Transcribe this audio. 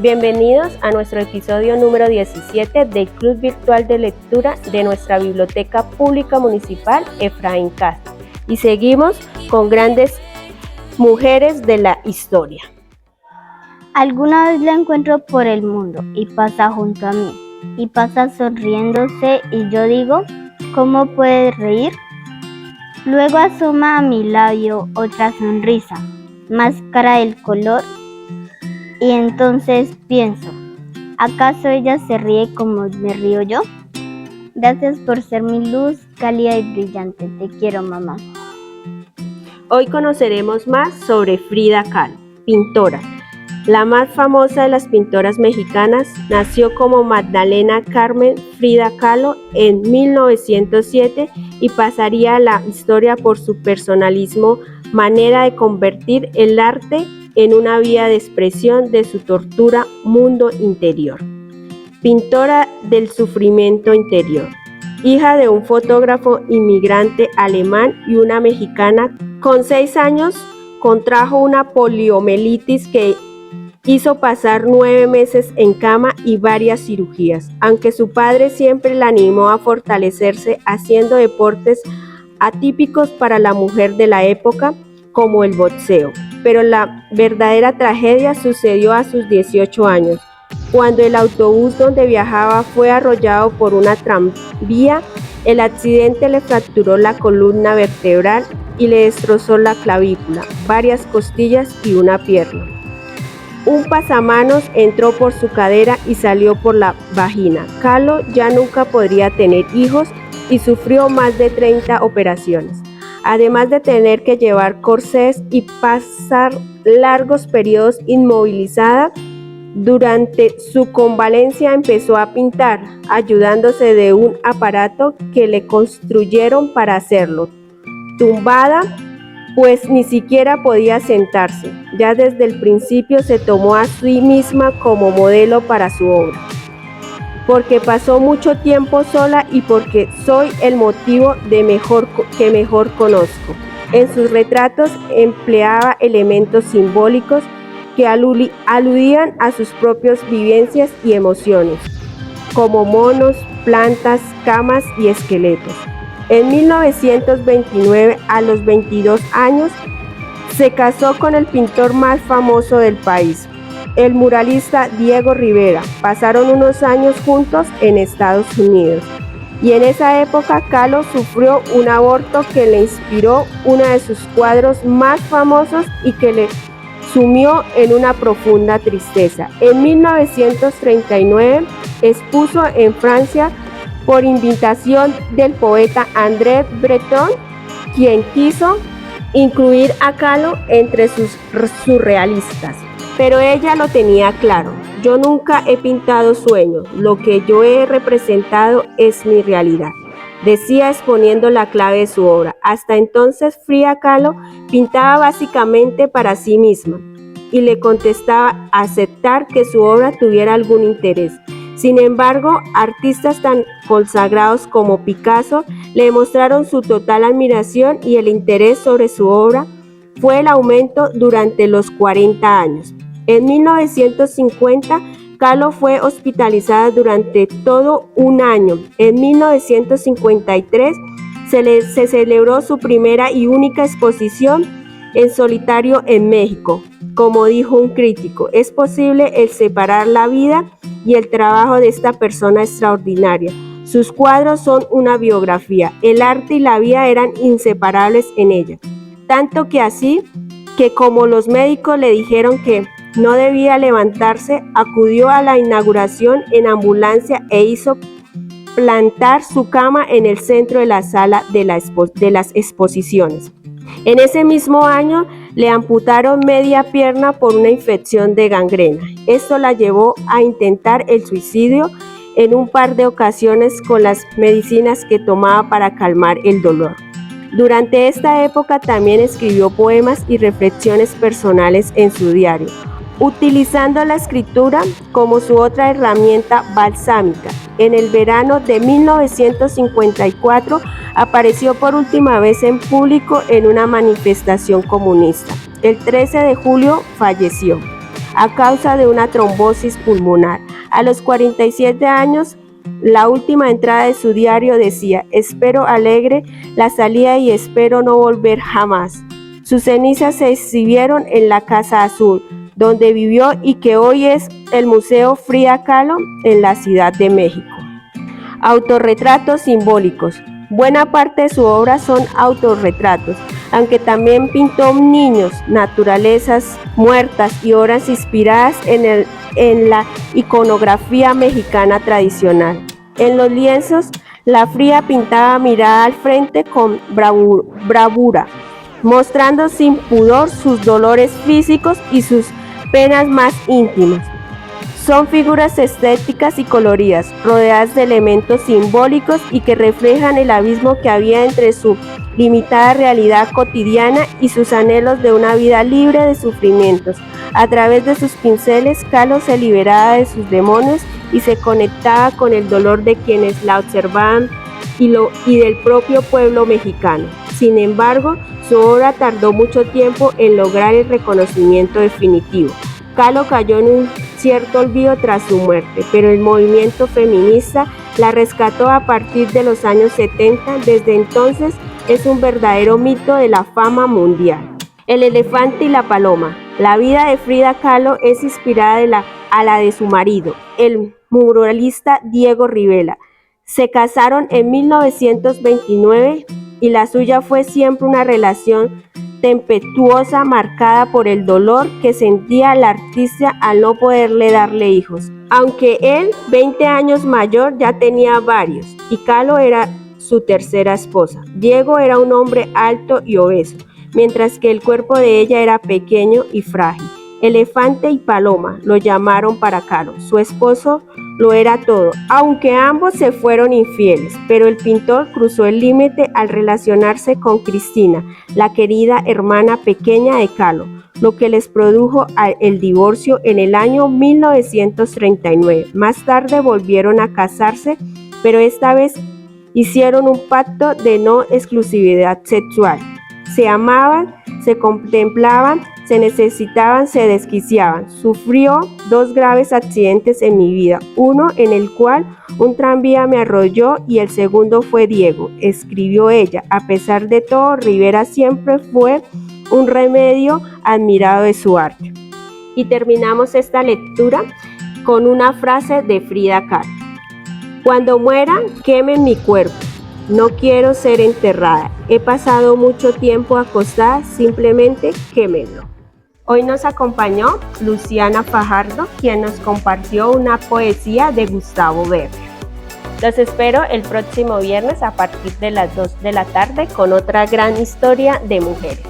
Bienvenidos a nuestro episodio número 17 del Club Virtual de Lectura de nuestra Biblioteca Pública Municipal Efraín Castro. Y seguimos con grandes mujeres de la historia. Alguna vez la encuentro por el mundo y pasa junto a mí, y pasa sonriéndose y yo digo, ¿cómo puede reír? Luego asoma a mi labio otra sonrisa, más cara del color, y entonces pienso, ¿acaso ella se ríe como me río yo? Gracias por ser mi luz cálida y brillante. Te quiero, mamá. Hoy conoceremos más sobre Frida Kahlo, pintora. La más famosa de las pintoras mexicanas, nació como Magdalena Carmen Frida Kahlo en 1907 y pasaría a la historia por su personalismo, manera de convertir el arte en una vía de expresión de su tortura mundo interior. Pintora del sufrimiento interior. Hija de un fotógrafo inmigrante alemán y una mexicana, con 6 años contrajo una poliomielitis que hizo pasar 9 meses en cama y varias cirugías, aunque su padre siempre la animó a fortalecerse haciendo deportes atípicos para la mujer de la época, como el boxeo. Pero la verdadera tragedia sucedió a sus 18 años, cuando el autobús donde viajaba fue arrollado por una tranvía. El accidente le fracturó la columna vertebral y le destrozó la clavícula, varias costillas y una pierna. Un pasamanos entró por su cadera y salió por la vagina. Kahlo ya nunca podría tener hijos y sufrió más de 30 operaciones, además de tener que llevar corsés y pasar largos periodos inmovilizada. Durante su convalecencia empezó a pintar, ayudándose de un aparato que le construyeron para hacerlo. Tumbada, pues ni siquiera podía sentarse. Ya desde el principio se tomó a sí misma como modelo para su obra. Porque pasó mucho tiempo sola y porque soy el motivo que mejor conozco. En sus retratos empleaba elementos simbólicos que aludían a sus propias vivencias y emociones, como monos, plantas, camas y esqueletos. En 1929, a los 22 años, se casó con el pintor más famoso del país, el muralista Diego Rivera. Pasaron unos años juntos en Estados Unidos. Y en esa época Kahlo sufrió un aborto que le inspiró uno de sus cuadros más famosos y que le sumió en una profunda tristeza. En 1939 expuso en Francia por invitación del poeta André Breton, quien quiso incluir a Kahlo entre sus surrealistas. Pero ella lo tenía claro: yo nunca he pintado sueños, lo que yo he representado es mi realidad, decía exponiendo la clave de su obra. Hasta entonces Frida Kahlo pintaba básicamente para sí misma y le contestaba aceptar que su obra tuviera algún interés. Sin embargo, artistas tan consagrados como Picasso le mostraron su total admiración y el interés sobre su obra fue el aumento durante los 40 años. En 1950, Kahlo fue hospitalizada durante todo un año. En 1953 se celebró su primera y única exposición en solitario en México. Como dijo un crítico, es posible el separar la vida y el trabajo de esta persona extraordinaria. Sus cuadros son una biografía. El arte y la vida eran inseparables en ella. Tanto que así que como los médicos le dijeron que no debía levantarse, acudió a la inauguración en ambulancia e hizo plantar su cama en el centro de la sala de las exposiciones. En ese mismo año le amputaron media pierna por una infección de gangrena. Esto la llevó a intentar el suicidio en un par de ocasiones con las medicinas que tomaba para calmar el dolor. Durante esta época también escribió poemas y reflexiones personales en su diario, utilizando la escritura como su otra herramienta balsámica. En el verano de 1954 apareció por última vez en público en una manifestación comunista. El 13 de julio falleció. a causa de una trombosis pulmonar. A los 47 años, la última entrada de su diario decía: espero alegre la salida y espero no volver jamás. Sus cenizas se exhibieron en la Casa Azul, donde vivió y que hoy es el Museo Frida Kahlo en la Ciudad de México. Autorretratos simbólicos. Buena parte de su obra son autorretratos, aunque también pintó niños, naturalezas muertas y obras inspiradas en la iconografía mexicana tradicional. En los lienzos, la Frida pintaba mirada al frente con bravura, mostrando sin pudor sus dolores físicos y sus penas más íntimas. Son figuras estéticas y coloridas, rodeadas de elementos simbólicos y que reflejan el abismo que había entre su limitada realidad cotidiana y sus anhelos de una vida libre de sufrimientos. A través de sus pinceles, Kahlo se liberaba de sus demonios y se conectaba con el dolor de quienes la observaban y del propio pueblo mexicano. Sin embargo, su obra tardó mucho tiempo en lograr el reconocimiento definitivo. Kahlo cayó en un cierto olvido tras su muerte, pero el movimiento feminista la rescató a partir de los años 70. Desde entonces es un verdadero mito de la fama mundial. El elefante y la paloma. La vida de Frida Kahlo es inspirada a la de su marido, el muralista Diego Rivera. Se casaron en 1929 y la suya fue siempre una relación tempestuosa, marcada por el dolor que sentía la artista al no poderle darle hijos. Aunque él, 20 años mayor, ya tenía varios, y Kahlo era su tercera esposa. Diego era un hombre alto y obeso, mientras que el cuerpo de ella era pequeño y frágil. Elefante y paloma lo llamaron para Kahlo. Su esposo lo era todo, aunque ambos se fueron infieles, pero el pintor cruzó el límite al relacionarse con Cristina, la querida hermana pequeña de Kahlo, lo que les produjo el divorcio en el año 1939. Más tarde volvieron a casarse, pero esta vez hicieron un pacto de no exclusividad sexual. Se amaban, se contemplaban, se necesitaban, se desquiciaban. Sufrió 2 graves accidentes en mi vida, uno en el cual un tranvía me arrolló y el segundo fue Diego, escribió ella. A pesar de todo, Rivera siempre fue un remedio admirado de su arte. Y terminamos esta lectura con una frase de Frida Kahlo: cuando muera, quemen mi cuerpo. No quiero ser enterrada. He pasado mucho tiempo acostada, simplemente quémenlo. Hoy nos acompañó Luciana Fajardo, quien nos compartió una poesía de Gustavo Bécquer. Los espero el próximo viernes a partir de las 2 de la tarde con otra gran historia de mujeres.